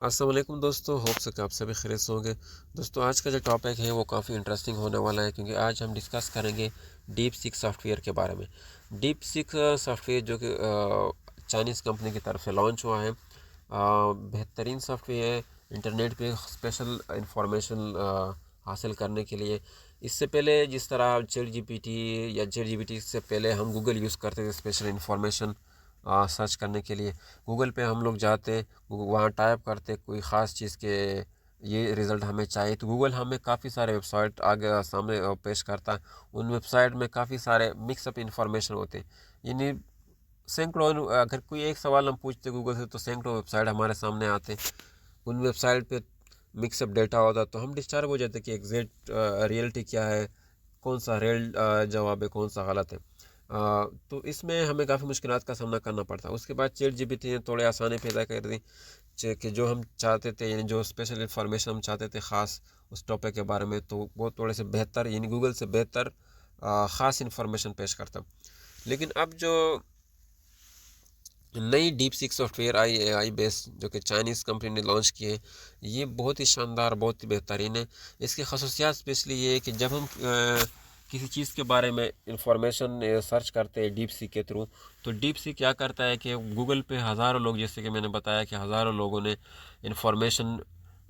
अस्सलाम वालेकुम दोस्तों, होप से कि आप सभी खैरियत से होंगे। दोस्तों आज का जो टॉपिक है वो काफ़ी इंटरेस्टिंग होने वाला है क्योंकि आज हम डिस्कस करेंगे डीप सीक सॉफ्टवेयर के बारे में। डीप सीक सॉफ्टवेयर जो कि चाइनीज़ कंपनी की तरफ से लॉन्च हुआ है, बेहतरीन सॉफ्टवेयर है इंटरनेट पे स्पेशल इंफॉर्मेशन हासिल करने के लिए। इससे पहले जिस तरह चैट जीपीटी या चैट जीपीटी से पहले हम गूगल यूज़ करते थे स्पेशल इंफॉर्मेशन सर्च करने के लिए। गूगल पे हम लोग जाते, वहाँ टाइप करते कोई ख़ास चीज़ के ये रिज़ल्ट हमें चाहिए, तो गूगल हमें काफ़ी सारे वेबसाइट आगे सामने पेश करता है। उन वेबसाइट में काफ़ी सारे मिक्सअप इंफॉर्मेशन होते हैं, यानी सैकड़ों, अगर कोई एक सवाल हम पूछते गूगल से तो सैकड़ों वेबसाइट हमारे सामने आते। उन वेबसाइट पे मिक्सअप डेटा होता तो हम डिस्टर्ब हो जाते कि एग्जैक्ट रियलिटी क्या है, कौन सा रियल जवाब है, कौन सा गलत है। तो इसमें हमें काफ़ी मुश्किलात का सामना करना पड़ता है। उसके बाद चैट जीपीटी ने थोड़ी आसानी पैदा कर दी कि जो हम चाहते थे, यानी जो स्पेशल इंफॉर्मेशन हम चाहते थे ख़ास उस टॉपिक के बारे में, तो वो थोड़े से बेहतर, यानी गूगल से बेहतर ख़ास इंफॉर्मेशन पेश करता। लेकिन अब जो नई deep seek software I AI based जो कि चाइनीज़ कंपनी ने लॉन्च की है, ये बहुत ही शानदार, बहुत ही बेहतरीन है। इसकी खसूसियात स्पेशली ये है कि जब हम किसी चीज़ के बारे में इंफॉर्मेशन सर्च करते हैं डीप सीक के थ्रू, तो डीप सीक क्या करता है कि गूगल पे हज़ारों लोग, जैसे कि मैंने बताया कि हज़ारों लोगों ने इंफॉर्मेशन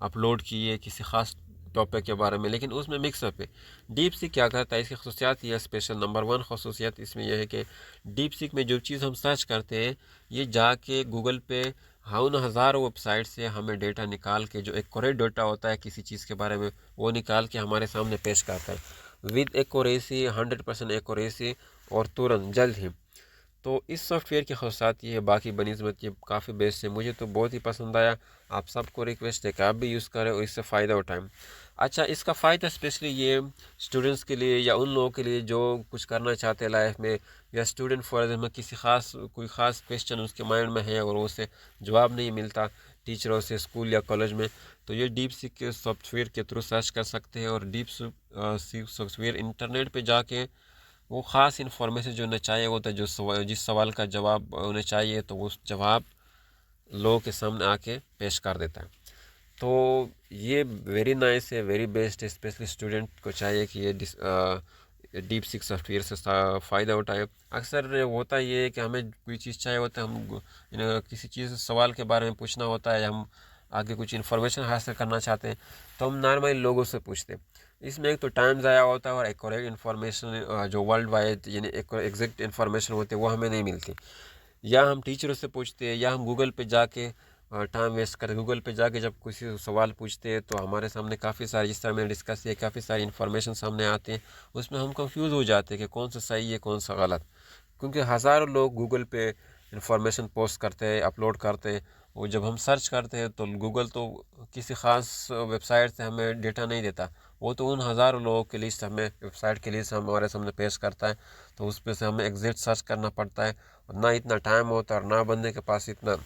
अपलोड की है किसी ख़ास टॉपिक के बारे में, लेकिन उसमें मिक्सअप है। डीप सीक क्या करता है, इसकी खसूसियात ये स्पेशल नंबर वन खसूसियत इसमें यह है कि डीप सीक में जो चीज़ हम सर्च करते हैं, ये जाके गूगल पे हाँ उन हज़ारों वेबसाइट से हमें डेटा निकाल के, जो एक करेक्ट डेटा होता है किसी चीज़ के बारे में, वो निकाल के हमारे सामने पेश करता है विद एक्यूरेसी, 100% एक्यूरेसी, और तुरंत जल्द ही। तो इस सॉफ्टवेयर की खसूसियात ये है, बाकी बनस्बत ये काफ़ी बेस्ट है, मुझे तो बहुत ही पसंद आया। आप सबको रिक्वेस्ट है कि आप भी यूज़ करें और इससे फ़ायदा उठाएं। अच्छा, इसका फ़ायदा स्पेशली ये स्टूडेंट्स के लिए या उन लोगों के लिए जो कुछ करना चाहते हैं लाइफ में, या स्टूडेंट फॉर एग्जाम्पल किसी ख़ास कोई ख़ास क्वेश्चन उसके माइंड में है और उसे जवाब नहीं मिलता टीचरों से स्कूल या कॉलेज में, तो ये डीप सीक के सॉफ्टवेयर के थ्रू सर्च कर सकते हैं। और डीप सीक सॉफ्टवेयर इंटरनेट पे जाके वो ख़ास इन्फॉर्मेशन जो उन्हें चाहिए होता है, जो जिस सवाल का जवाब उन्हें चाहिए, तो वो जवाब लोगों के सामने आके पेश कर देता है। तो ये वेरी नाइस है, वेरी बेस्ट है। स्पेशली स्टूडेंट को चाहिए कि ये डीप सीक सॉफ्टवेयर से फ़ायदा उठाए। अक्सर होता ये है कि हमें कोई चीज़ चाहिए होता है, हम किसी चीज़ सवाल के बारे में पूछना होता है, हम आगे कुछ इन्फॉर्मेशन हासिल करना चाहते हैं, तो हम नॉर्मली लोगों से पूछते हैं। इसमें एक तो टाइम ज़ाया होता है और एक करेक्ट इन्फॉर्मेशन जो वर्ल्ड वाइड यानी एक एग्जैक्ट इन्फॉर्मेशन होती है वो हमें नहीं मिलती। या हम टीचरों से पूछते हैं, या हम गूगल पे जाके टाइम वेस्ट करते। गूगल पे जाके जब किसी सवाल पूछते हैं तो हमारे सामने काफ़ी सारी, जिस तरह मैंने डिस्कस किया, काफ़ी सारी इन्फॉर्मेशन सामने आते हैं। उसमें हम कंफ्यूज हो जाते हैं कि कौन सा सही है कौन सा गलत, क्योंकि हज़ारों लोग गूगल पे इंफॉर्मेशन पोस्ट करते हैं, अपलोड करते हैं। और जब हम सर्च करते हैं तो गूगल तो किसी ख़ास वेबसाइट से हमें डेटा नहीं देता, वो तो उन हज़ारों लोगों की लिस्ट हमें, वेबसाइट की लिस्ट हमारे सामने पेश करता है। तो उस पर से हमें एग्जैक्ट सर्च करना पड़ता है, और ना इतना टाइम होता है और ना बंदे के पास इतना,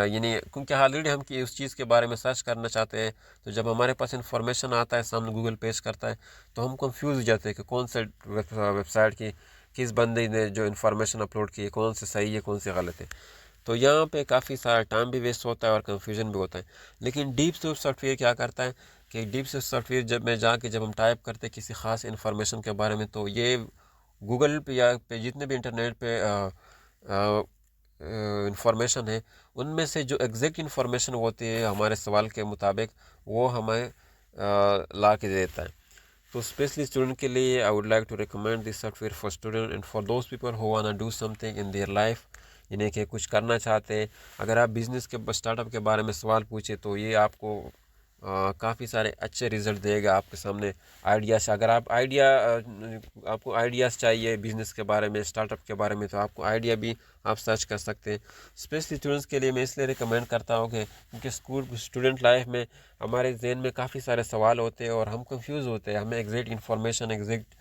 यानी क्योंकि ऑलरेडी हम कि उस चीज़ के बारे में सर्च करना चाहते हैं, तो जब हमारे पास इन्फॉर्मेशन आता है सामने गूगल पेश करता है, तो हम कंफ्यूज हो जाते हैं कि कौन से वेबसाइट की किस बंदे ने जो इन्फॉर्मेशन अपलोड की है, कौन से सही है कौन से गलत है। तो यहाँ पे काफ़ी सारा टाइम भी वेस्ट होता है और कन्फ्यूजन भी होता है। लेकिन डीप सीक सॉफ्टवेयर क्या करता है कि डीप सीक सॉफ्टवेयर जब मैं जाके जब हम टाइप करते हैं किसी ख़ास इन्फॉर्मेशन के बारे में, तो ये गूगल पे या पे जितने भी इंटरनेट पे इंफॉर्मेशन है, उनमें से जो एग्जैक्ट इंफॉर्मेशन होती है हमारे सवाल के मुताबिक, वो हमें ला के देता है। तो स्पेशली स्टूडेंट के लिए I would like to recommend this software for student and for those people who want to do something in their life, यानी कि कुछ करना चाहते हैं। अगर आप बिज़नेस के स्टार्टअप के बारे में सवाल पूछे तो ये आपको काफ़ी सारे अच्छे रिजल्ट देगा आपके सामने। आइडियाज़, अगर आप आपको आइडियाज़ चाहिए बिज़नेस के बारे में, स्टार्टअप के बारे में, तो आपको आइडिया भी आप सर्च कर सकते हैं। स्पेशली स्टूडेंट्स के लिए मैं इसलिए रिकमेंड करता हूँ कि क्योंकि स्टूडेंट लाइफ में हमारे जहन में काफ़ी सारे सवाल होते हैं और हम कंफ्यूज होते हैं, हमें एग्जैक्ट इन्फॉर्मेशन, एग्जैक्ट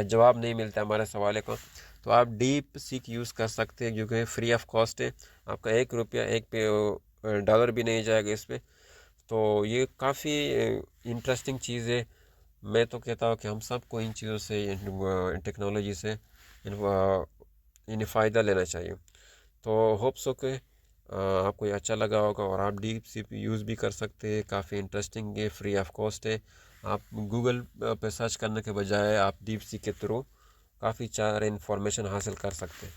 जवाब नहीं मिलता हमारे सवाल को। तो आप डीप सीक यूज़ कर सकते हैं, क्योंकि फ्री ऑफ कॉस्ट है, आपका 1 रुपया, $1 भी नहीं जाएगा इस पर। तो ये काफ़ी इंटरेस्टिंग चीज़ है। मैं तो कहता हूँ कि हम सबको इन चीज़ों से, टेक्नोलॉजी से इन्हें फ़ायदा लेना चाहिए। तो होप सो कि आपको ये अच्छा लगा होगा और आप डीप सी यूज़ भी कर सकते हैं। काफ़ी इंटरेस्टिंग है, फ्री ऑफ कॉस्ट है। आप गूगल पे सर्च करने के बजाय आप डीप सी के थ्रू काफ़ी चार इन्फॉर्मेशन हासिल कर सकते हैं।